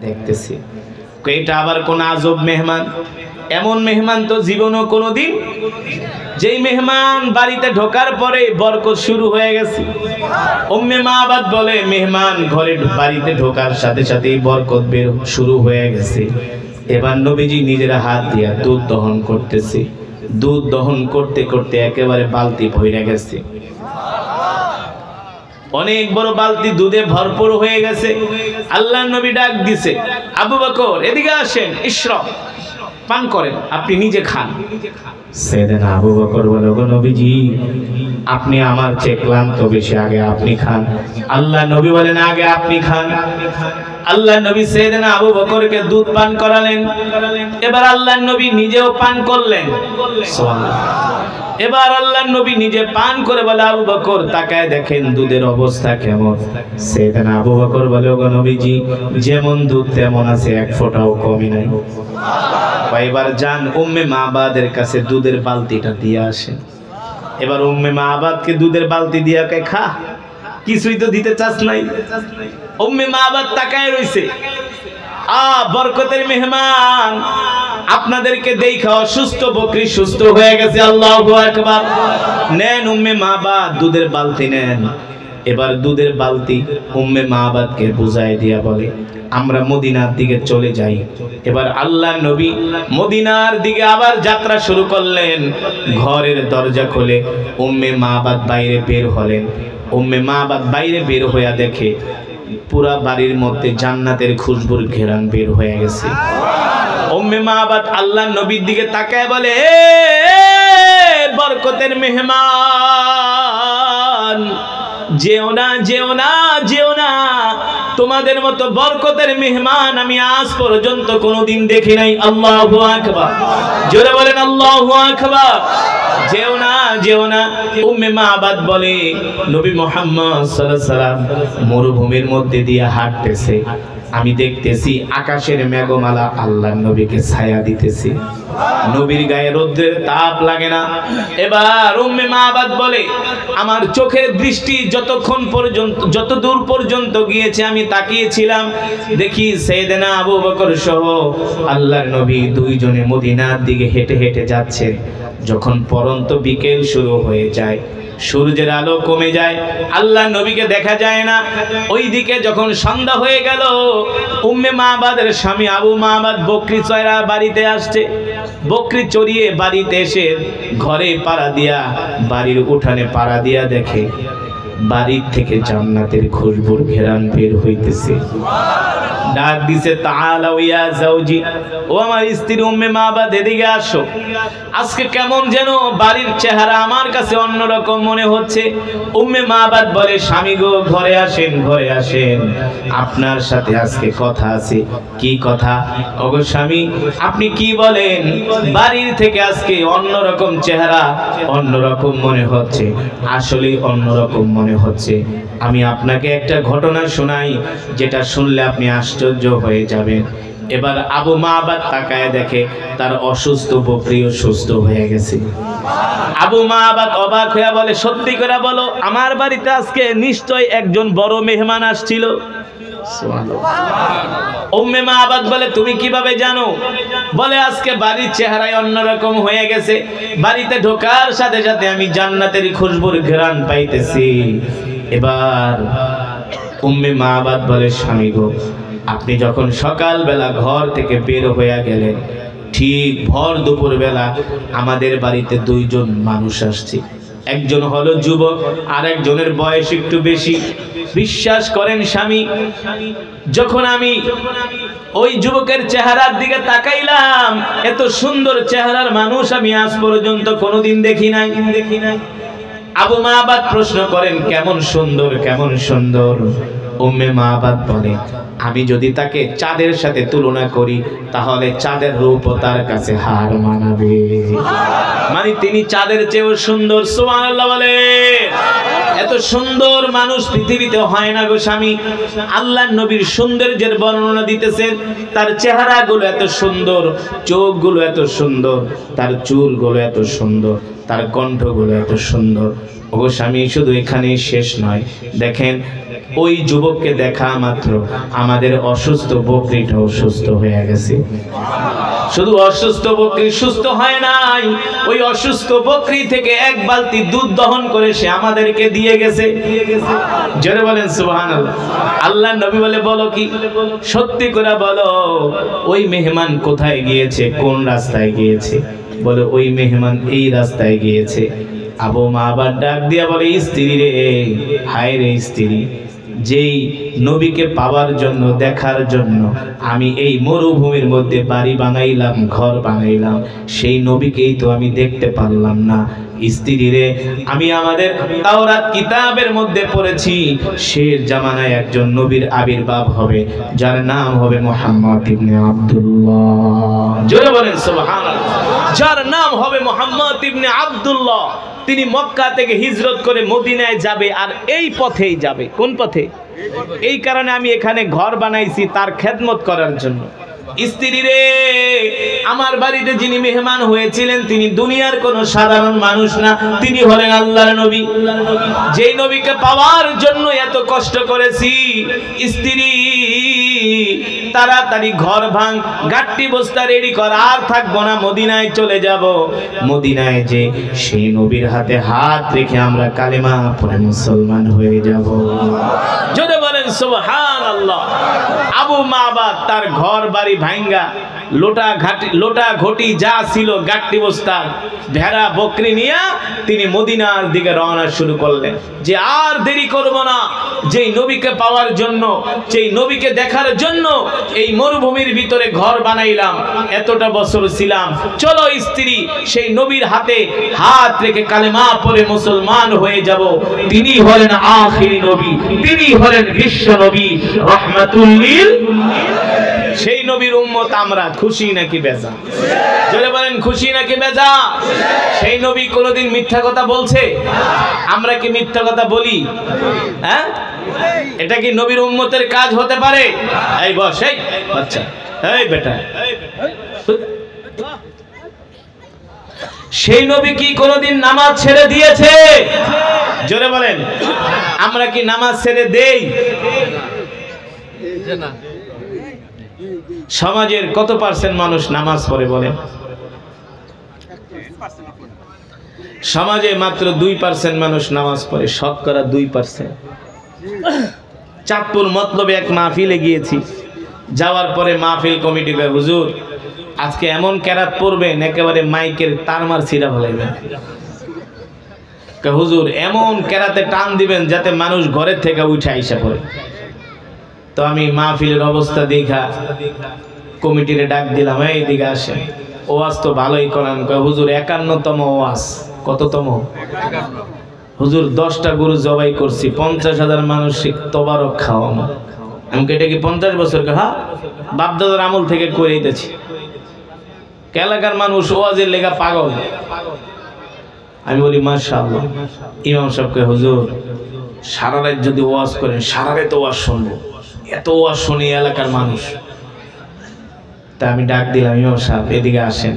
দেখতেছি এটা আবার কোন আজব মেহমান। এমন মেহমান তো জীবনও কোনোদিন, যেই মেহমান বাড়িতে ঢোকার পরে বরকত শুরু হয়ে গেছে। উম্মে মাবাদ বলে মেহমান ঘরে বাড়িতে ঢোকার সাথে সাথে বরকত বের শুরু হয়ে গেছে। এবার নবীজি নিজের হাত দিয়ে দুধ দহন করতেছে। দুধ দহন করতে করতে একেবারে বালতি ভরে গেছে, অনেক বড় বালতি দুধে ভরপুর হয়ে গেছে। আল্লাহর নবী ডাক দিছে, আবু বকর এদিকে আসেন, ইশরাব, পান করেন, আপনি নিজে খান। সাইয়েদনা আবু বকর বলে, গো নবীজি আপনি আমার চেয়ে ক্লান্ত বেশি, আগে আপনি খান। আল্লাহ নবী বলেন, আগে আপনি খান। আল্লাহ নবী সাইয়েদনা আবু বকরকে দুধ পান করালেন। এবার আল্লাহ নবী নিজেও পান করলেন। সুবহানাল্লাহ। এবার আল্লাহর নবী নিজে পান করে বলে, আবু বকর তাকায় দেখেন দুধের অবস্থা কেমন। সাইয়েদনা আবু বকর বলে, ওগো নবীজি যেমন দুধ তেমন আছে, এক ফোঁটাও কমই নাই। এবার যান উম্মে মাবাদের কাছে দুধের বালতিটা দিয়ে আসেন। এবার উম্মে মাবাদকে দুধের বালতি দিয়া কে খা, কিছুই তো দিতে চাস নাই। উম্মে মাবাদ তাকায় রইছে, বরকতের মেহমান আপনাদেরকে দেখা অসুস্থ বকরি সুস্থ হয়ে গেছে। আল্লাহু আকবার। নেন উম্মে মাবাদ দুধের বালতি নেন। এবার দুধের বালতি উম্মে মাবাদকে বুঝাই দিয়া বলে, আমরা মদিনার দিকে চলে যাই। এবার আল্লাহ নবী মদিনার দিকে আবার যাত্রা শুরু করলেন। ঘরের দরজা খুলে উম্মে মাবাদ বাইরে বের হলেন। উম্মে মাবাদ বাইরে বের হইয়া দেখে পুরা বাড়ির মধ্যে জান্নাতের খুশবুর ঘেরান বের হয়ে গেছে। উম্মে মাবাদ আল্লাহর নবীর দিকে তাকায় বলে, বরকতের মেহমান যেও না, যেও না, যেও না, তোমাদের মতো বরকতের মেহমান আমি আজ পর্যন্ত কোনোদিন দেখি নাই। আল্লাহু আকবার। জোরে বলেন আল্লাহু আকবার। যেও না, যেও না। উম্মে মাবাদ বলে, নবী মুহাম্মদ সাল্লাল্লাহু আলাইহি সাল্লাম মরুভূমির মধ্যে দিয়ে হাঁটতেছে, আমি দেখতেছি আকাশের মেঘমালা আল্লাহর নবীকে ছায়া দিতেছে, নবীর গায়ে রোদ্রের তাপ লাগে না। এবার উম্মে মাবাদ বলে, আমার চোখের দৃষ্টি যতক্ষণ পর্যন্ত, যত দূর পর্যন্ত গিয়েছে আমি তাকিয়েছিলাম, দেখি সাইয়েদনা আবু বকর সহ আল্লাহর নবী দুইজনে মদিনার দিকে হেঁটে হেঁটে যাচ্ছেন। যখন পরন্ত বিকেল শুরু হয়ে যায়, সূর্যের আলো কমে যায়, আল্লাহ নবীকে দেখা যায় না। ওইদিকে যখন সন্ধ্যা হয়ে গেল, উম্মে মাবাদের স্বামী আবু মাবাদ বকরি চড়া বাড়িতে আসছে। বকরি চড়িয়ে বাড়িতে এসে ঘরে পাড়া দিয়া, বাড়ির উঠানে পাড়া দিয়া দেখে বাড়ির থেকে জান্নাতের খুশবুর ঘেরান বের হইতেছে। ডাক দিছে, তাআলা ইয়া যাওজি, ও আমার স্ত্রী উম্মে মাবাদ এদিকে আসো। আজকে কেমন যেন বাড়ির চেহারা আমার কাছে অন্যরকম মনে হচ্ছে। উম্মে মাবাদ বলে, স্বামী গো ঘরে আসেন, ঘরে আসেন, আপনার সাথে আজকে কথা আছে। কি কথা? ওগো স্বামী আপনি কি বলেন, বাড়ির থেকে আজকে অন্যরকম চেহারা, অন্যরকম মনে হচ্ছে। আসলে অন্যরকম মনে হচ্ছে। আমি আপনাকে একটা ঘটনা শোনাই, যেটা শুনলে আপনি আশ্চর্য হয়ে যাবেন। এবার আবু মাবাদ তাকায় দেখে তার অসুস্থ বকরিও সুস্থ হয়ে গেছে। আবু মাবাদ অবাক হয়ে বলে, সত্যি করে বলো, আমার বাড়িতে আজকে নিশ্চয় একজন বড় মেহমান আসছিল। উম্মে মাবাদ বলে, তুমি কিভাবে জানো? বলে, আজকে বাড়ির চেহারায় অন্যরকম হয়ে গেছে, বাড়িতে ঢোকার সাথে সাথে আমি জান্নাতের খুশবুর ঘ্রাণ পাইতেছি। এবার উম্মে মাবাদ বলে, স্বামী গো আপনি যখন সকালবেলা ঘর থেকে বের হয়ে গেলেন, ঠিক ভর দুপুর বেলা আমাদের বাড়িতে দুইজন মানুষ আসছে। একজন হলো যুবক, আর একজনের বয়স একটু বেশি। বিশ্বাস করেন স্বামী, যখন আমি ওই যুবকের চেহারার দিকে তাকাইলাম, এত সুন্দর চেহারার মানুষ আমি আজ পর্যন্ত কোনোদিন দেখি নাই। আবু মাবাদ প্রশ্ন করেন, কেমন সুন্দর, কেমন সুন্দর? উম্মে মাবাদ বলে, আমি যদি তাকে চাঁদের সাথে তুলনা করি তাহলে চাঁদের রূপও তার কাছে হার মানাবে। মানে তিনি চাঁদের চেয়েও সুন্দর। সুবহানাল্লাহ বলে। এত সুন্দর মানুষ পৃথিবীতে হয় না গো স্বামী। আল্লাহর নবীর সৌন্দর্যের বর্ণনা দিতেছেন, তার চেহারাগুলো এত সুন্দর, চোখগুলো এত সুন্দর, তার চুলগুলো এত সুন্দর, তার কণ্ঠগুলো এত সুন্দর। ও স্বামী শুধু এখানেই শেষ নয়, দেখেন ওই যুবককে দেখা মাত্র আমাদের অসুস্থ বকরিটা অসুস্থ হয়ে গেছে। শুধু অসুস্থ বকরি সুস্থ হয় নাই, ওই অসুস্থ বকরি থেকে এক বালতি দুধ দহন করে সে আমাদেরকে দিয়ে গেছে। জোরে বলেন সুবহানাল্লাহ। আল্লাহর নবী বলে, বলো কি, সত্যি করে বলো, ওই মেহমান কোথায় গিয়েছে, কোন রাস্তায় গিয়েছে? বলে, ওই মেহমান এই রাস্তায় গিয়েছে। আবু মা আবার ডাক দিয়া বলে, স্ত্রী রে, হায় রে স্ত্রী, যেই নবীকে পাওয়ার জন্য, দেখার জন্য আমি এই মরুভূমির মধ্যে বাড়ি বানাইলাম, ঘর বানাইলাম, সেই নবীকেই তো আমি দেখতে পারলাম না। স্ত্রী রে, আমি আমাদের তাওরাত কিতাবের মধ্যে পড়েছি শেষ জামানায় একজন নবীর আবির্ভাব হবে, যার নাম হবে মুহাম্মদ ইবনে আব্দুল্লাহ। জোরে বলেন সুবহানাল্লাহ। যার নাম হবে মুহাম্মদ ইবনে আব্দুল্লাহ। তিনি মক্কা থেকে হিজরত করে মদিনায় যাবে, আর এই পথেই যাবে। কোন পথে? এই কারণে আমি এখানে ঘর বানাইছি তার খেদমত করার জন্য। স্ত্রী রে, আমার বাড়িতে যিনি মেহমান হয়েছিলেন তিনি দুনিয়ার কোনো সাধারণ মানুষ না, তিনি হলেন আল্লাহর নবী। যেই নবীকে পাওয়ার জন্য এত কষ্ট করেছি। স্ত্রী, তাড়াতাড়ি ঘর ভাঙ, গাট্টি বস্তা রেডি কর, আর থাকবো না, মদিনায় চলে যাব। মদিনায় যে সেই নবীর হাতে হাত রেখে আমরা কালেমা পড়ে মুসলমান হয়ে যাব। যদি বলেন সুবহানাল্লাহ। আবু মাবাদ তার ঘর বাড়ি ভাঙ্গা, লোটা ঘটি যা ছিল, গাট্টি বস্তা, ভেড়া বকরি নিয়ে তিনি মদিনার দিকে রওনা শুরু করলেন, যে আর দেরি করব না, যেই নবীকে পাওয়ার জন্য, যেই নবীকে দেখার জন্য এই মরুভূমির ভিতরে ঘর বানাইলাম, এতটা বছর ছিলাম, চলো স্ত্রী, সেই নবীর হাতে হাত রেখে কালেমা পড়ে মুসলমান হয়ে যাব। তিনি হলেন আখিরি নবী, তিনি হলেন বিশ্ব নবী, রাহমাতুল লিল। সেই নবীর উম্মত আমরা। খুশি নাকি বেজা? জোরে বলেন, খুশি নাকি বেজা? সেই নবী কোনোদিন মিথ্যা কথা বলছে? আমরা কি মিথ্যা কথা বলি? হ্যাঁ, এটা কি নবীর উম্মতের কাজ হতে পারে? এই বস, এই বাচ্চা, এই বেটা, সেই নবী কি কোনোদিন নামাজ ছেড়ে দিয়েছে? জোরে বলেন, আমরা কি নামাজ ছেড়ে দেই? না। সমাজের কত পার্সেন্ট মানুষ নামাজ পড়ে বলেন? সমাজে মাত্র 2% মানুষ নামাজ পড়ে, শতকরা 2%। চাঁদপুর মতলবে এক মাহফিলে গিয়েছি, যাওয়ার পরে মাহফিল কমিটি কয়, হুজুর আজকে এমন কেরাত পড়বেন একেবারে মাইকের তারমার ছিঁড়া ফেলাইবেন। হুজুর এমন কেরাতে টান দিবেন যাতে মানুষ ঘরের থেকে উঠে আইসা পড়ে। তো আমি মাহফিলের অবস্থা দেখা কমিটিরে ডাক দিলাম, এই দিকে আসে, ওয়াজ তো ভালোই করান। হুজুর 51তম ওয়াজ। কততম? হুজুর 10টা গরু জবাই করছি, 50,000 মানুষ তবারক খাওয়ানো। আমি এটা কি 50 বছর? হ্যাঁ, বাপদাদার আমল থেকে করে দিতেছি। এলাকার মানুষ ওয়াজের লেগা পাগল। আমি বলি মাশাআল্লাহ। ইমাম সাহেবকে, হুজুর সারা রাত যদি ওয়াজ করেন, সারা রাত ওয়াজ শুনবো, এত ওয়াজ শুনি এলাকার মানুষ। তা আমি ডাক দিলাম, ইমাম সাহেব এদিকে আসেন,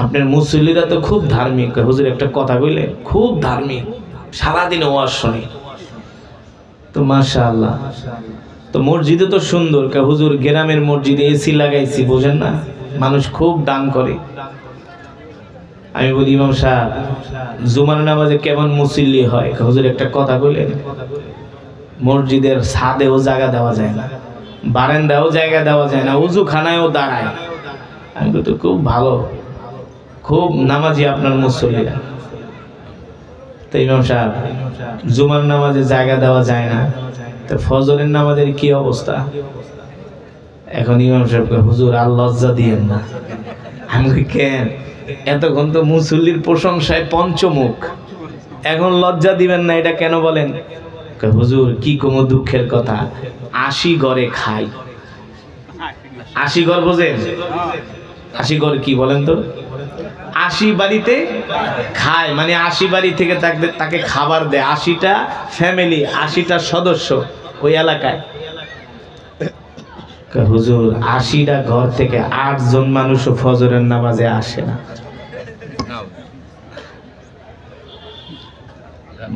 আপনার মুসল্লিরা তো খুব ধার্মিক। হুজুর একটা কথা কইলে, খুব ধার্মিক, সারাদিন ওয়াজ শুনি। তো মাশাআল্লাহ, তো মসজিদে তো সুন্দর। হুজুর গ্রামের মসজিদে এসি লাগাইছি, বোঝেন না, মানুষ খুব দান করে। আমি বলি, ইমাম সাহেব জুমার নামাজে কেমন মুসল্লি হয়? হুজুর একটা কথা কইলেন, মসজিদের ছাদেও জায়গা দেওয়া যায় না, বারান্দাও জায়গা দেওয়া যায় না, উজু খানায়ও দাঁড়ায়। আমি বলি, তো খুব ভালো, খুব নামাজি আপনার মুসল্লিরা। তো ইমাম সাহেব জুমার নামাজে জায়গা দেওয়া যায় না, তো ফজরের নামাজের কি অবস্থা? এখন ইমাম সাহেবকে, হুজুর আর লজ্জা দিয়েন না। আমি কেন? এতক্ষণ তো মুসল্লির প্রশংসায় পঞ্চমুখ, এখন লজ্জা দিবেন না, এটা কেন বলেন? হুজুর কি কোনো দুঃখের কথা, 80 ঘরে খাই। 80 ঘর বোঝেন? 80 ঘর কি বলেন তো? 80 বাড়িতে খায়, মানে 80 বাড়ি থেকে তাকে খাবার দেয়। 80টা ফ্যামিলি, 80টা সদস্য ওই এলাকায়। হুজুর 80টা ঘর থেকে 8 জন মানুষও ফজরের নামাজে আসে না।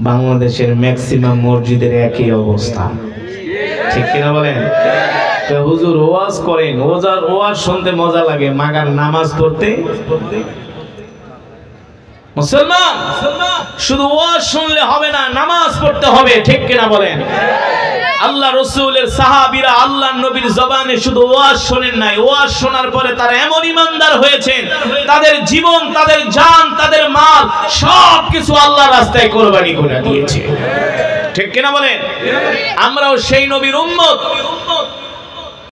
বাংলাদেশের ম্যাক্সিমাম মসজিদের একই অবস্থা, ঠিক কিনা বলেন? তো হুজুর ওয়াজ করেন, ওয়াজ শুনতে মজা লাগে, মাগার নামাজ পড়তে মুসলমান শুধু ওয়াজ শুনলে হবে না, নামাজ পড়তে হবে, ঠিক কিনা বলেন? আল্লাহ রাসূলের সাহাবীরা আল্লাহর নবীর জবানে শুধু ওয়াজ শোনেন নাই, ওয়াজ শোনার পরে তারা এমন ঈমানদার হয়েছেন, তাদের জীবন, তাদের জান, তাদের মাল সবকিছু আল্লাহর রাস্তায় কোরবানি করে দিয়েছে, ঠিক কিনা বলেন? আমরাও সেই নবীর উম্মত।